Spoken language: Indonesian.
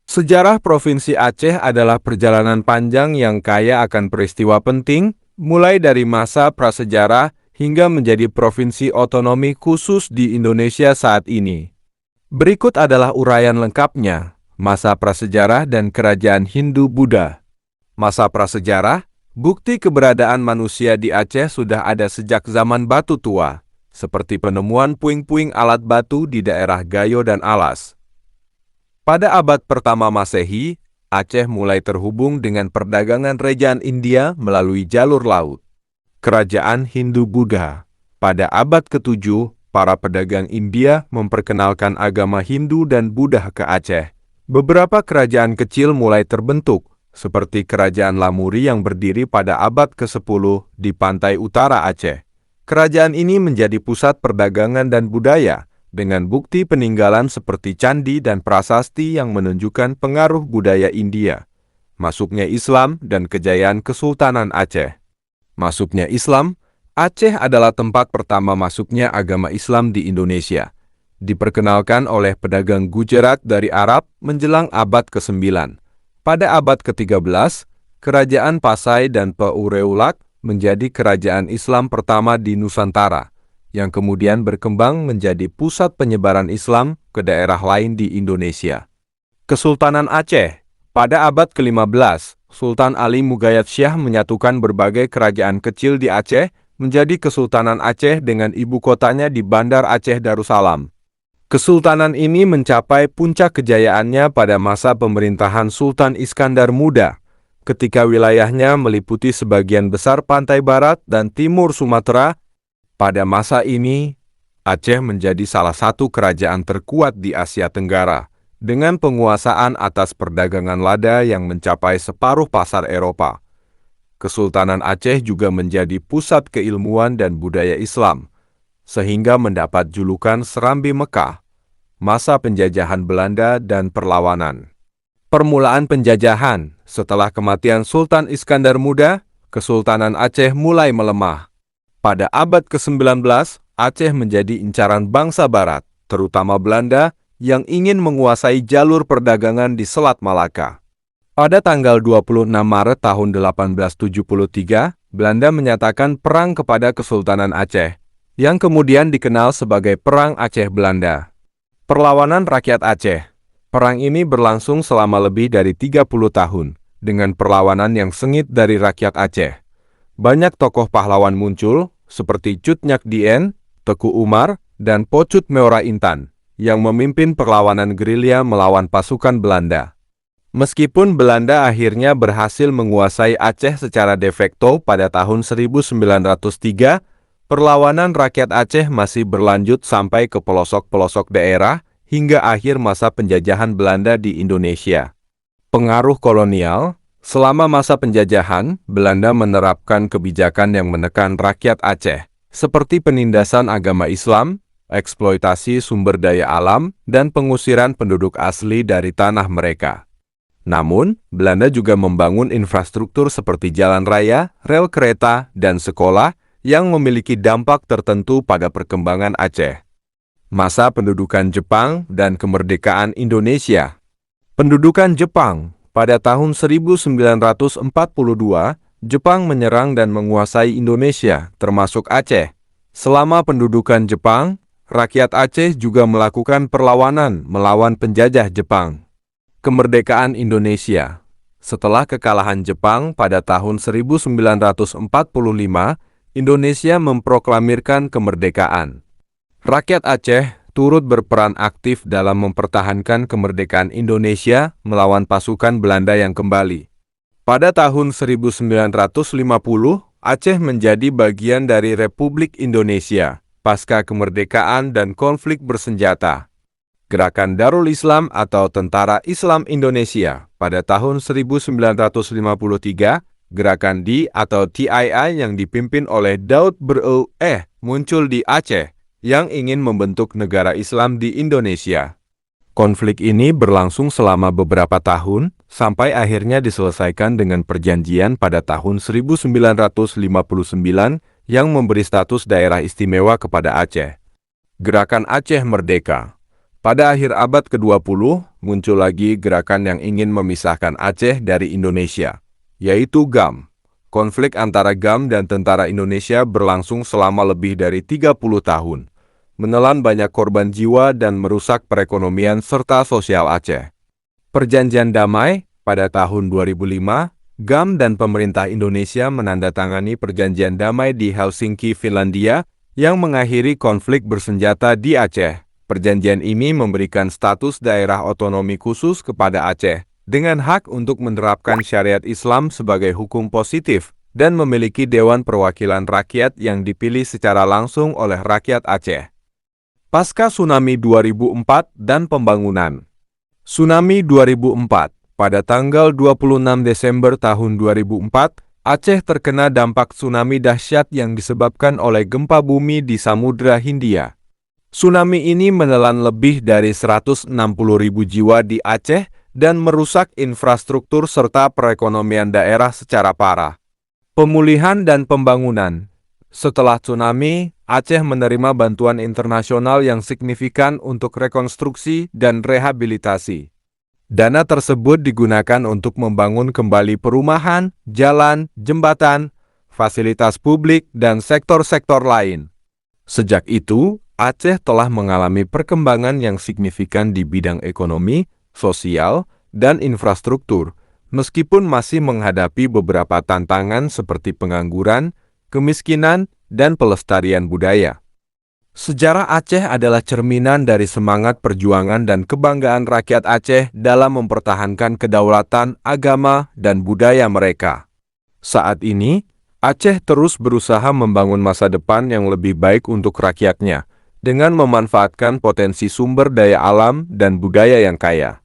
Sejarah Provinsi Aceh adalah perjalanan panjang yang kaya akan peristiwa penting, mulai dari masa prasejarah hingga menjadi provinsi otonomi khusus di Indonesia saat ini. Berikut adalah uraian lengkapnya, masa prasejarah dan kerajaan Hindu-Buddha. Masa prasejarah, bukti keberadaan manusia di Aceh sudah ada sejak zaman batu tua, seperti penemuan puing-puing alat batu di daerah Gayo dan Alas. Pada abad pertama Masehi, Aceh mulai terhubung dengan perdagangan Kerajaan India melalui jalur laut. Kerajaan Hindu-Buddha. Pada abad ke-7, para pedagang India memperkenalkan agama Hindu dan Buddha ke Aceh. Beberapa kerajaan kecil mulai terbentuk, seperti Kerajaan Lamuri yang berdiri pada abad ke-10 di pantai utara Aceh. Kerajaan ini menjadi pusat perdagangan dan budaya, dengan bukti peninggalan seperti candi dan prasasti yang menunjukkan pengaruh budaya India. Masuknya Islam dan kejayaan Kesultanan Aceh. Masuknya Islam, Aceh adalah tempat pertama masuknya agama Islam di Indonesia. Diperkenalkan oleh pedagang Gujarat dari Arab menjelang abad ke-9. Pada abad ke-13, Kerajaan Pasai dan Peureulak menjadi kerajaan Islam pertama di Nusantara, yang kemudian berkembang menjadi pusat penyebaran Islam ke daerah lain di Indonesia. Kesultanan Aceh. Pada abad ke-15, Sultan Ali Mugayat Syah menyatukan berbagai kerajaan kecil di Aceh menjadi Kesultanan Aceh dengan ibu kotanya di Bandar Aceh Darussalam. Kesultanan ini mencapai puncak kejayaannya pada masa pemerintahan Sultan Iskandar Muda, ketika wilayahnya meliputi sebagian besar pantai barat dan timur Sumatera. Pada masa ini, Aceh menjadi salah satu kerajaan terkuat di Asia Tenggara, dengan penguasaan atas perdagangan lada yang mencapai separuh pasar Eropa. Kesultanan Aceh juga menjadi pusat keilmuan dan budaya Islam, sehingga mendapat julukan Serambi Mekah, masa penjajahan Belanda dan perlawanan. Permulaan penjajahan. Setelah kematian Sultan Iskandar Muda, Kesultanan Aceh mulai melemah. Pada abad ke-19, Aceh menjadi incaran bangsa barat, terutama Belanda, yang ingin menguasai jalur perdagangan di Selat Malaka. Pada tanggal 26 Maret tahun 1873, Belanda menyatakan perang kepada Kesultanan Aceh, yang kemudian dikenal sebagai Perang Aceh-Belanda. Perlawanan rakyat Aceh. Perang ini berlangsung selama lebih dari 30 tahun, dengan perlawanan yang sengit dari rakyat Aceh. Banyak tokoh pahlawan muncul, seperti Cut Nyak Dien, Teku Umar, dan Pocut Meora Intan, yang memimpin perlawanan gerilya melawan pasukan Belanda. Meskipun Belanda akhirnya berhasil menguasai Aceh secara de facto pada tahun 1903, perlawanan rakyat Aceh masih berlanjut sampai ke pelosok-pelosok daerah hingga akhir masa penjajahan Belanda di Indonesia. Pengaruh kolonial. Selama masa penjajahan, Belanda menerapkan kebijakan yang menekan rakyat Aceh, seperti penindasan agama Islam, eksploitasi sumber daya alam, dan pengusiran penduduk asli dari tanah mereka. Namun, Belanda juga membangun infrastruktur seperti jalan raya, rel kereta, dan sekolah yang memiliki dampak tertentu pada perkembangan Aceh. Masa pendudukan Jepang dan kemerdekaan Indonesia. Pendudukan Jepang. Pada tahun 1942, Jepang menyerang dan menguasai Indonesia, termasuk Aceh. Selama pendudukan Jepang, rakyat Aceh juga melakukan perlawanan melawan penjajah Jepang. Kemerdekaan Indonesia. Setelah kekalahan Jepang pada tahun 1945, Indonesia memproklamirkan kemerdekaan. Rakyat Aceh turut berperan aktif dalam mempertahankan kemerdekaan Indonesia melawan pasukan Belanda yang kembali. Pada tahun 1950, Aceh menjadi bagian dari Republik Indonesia, pasca kemerdekaan dan konflik bersenjata. Gerakan Darul Islam atau Tentara Islam Indonesia pada tahun 1953, gerakan D atau TII yang dipimpin oleh Daud Bereu muncul di Aceh, yang ingin membentuk negara Islam di Indonesia. Konflik ini berlangsung selama beberapa tahun, sampai akhirnya diselesaikan dengan perjanjian pada tahun 1959 yang memberi status daerah istimewa kepada Aceh. Gerakan Aceh Merdeka. Pada akhir abad ke-20, muncul lagi gerakan yang ingin memisahkan Aceh dari Indonesia, yaitu GAM. Konflik antara GAM dan tentara Indonesia berlangsung selama lebih dari 30 tahun, menelan banyak korban jiwa dan merusak perekonomian serta sosial Aceh. Perjanjian damai pada tahun 2005, GAM dan pemerintah Indonesia menandatangani perjanjian damai di Helsinki, Finlandia, yang mengakhiri konflik bersenjata di Aceh. Perjanjian ini memberikan status daerah otonomi khusus kepada Aceh, dengan hak untuk menerapkan syariat Islam sebagai hukum positif, dan memiliki Dewan Perwakilan Rakyat yang dipilih secara langsung oleh rakyat Aceh. Pasca Tsunami 2004 dan pembangunan. Tsunami 2004. Pada tanggal 26 Desember tahun 2004, Aceh terkena dampak tsunami dahsyat yang disebabkan oleh gempa bumi di Samudra Hindia. Tsunami ini menelan lebih dari 160.000 jiwa di Aceh dan merusak infrastruktur serta perekonomian daerah secara parah. Pemulihan dan pembangunan. Setelah tsunami, Aceh menerima bantuan internasional yang signifikan untuk rekonstruksi dan rehabilitasi. Dana tersebut digunakan untuk membangun kembali perumahan, jalan, jembatan, fasilitas publik, dan sektor-sektor lain. Sejak itu, Aceh telah mengalami perkembangan yang signifikan di bidang ekonomi, sosial, dan infrastruktur, meskipun masih menghadapi beberapa tantangan seperti pengangguran, kemiskinan, dan pelestarian budaya. Sejarah Aceh adalah cerminan dari semangat perjuangan dan kebanggaan rakyat Aceh dalam mempertahankan kedaulatan, agama, dan budaya mereka. Saat ini, Aceh terus berusaha membangun masa depan yang lebih baik untuk rakyatnya, dengan memanfaatkan potensi sumber daya alam dan budaya yang kaya.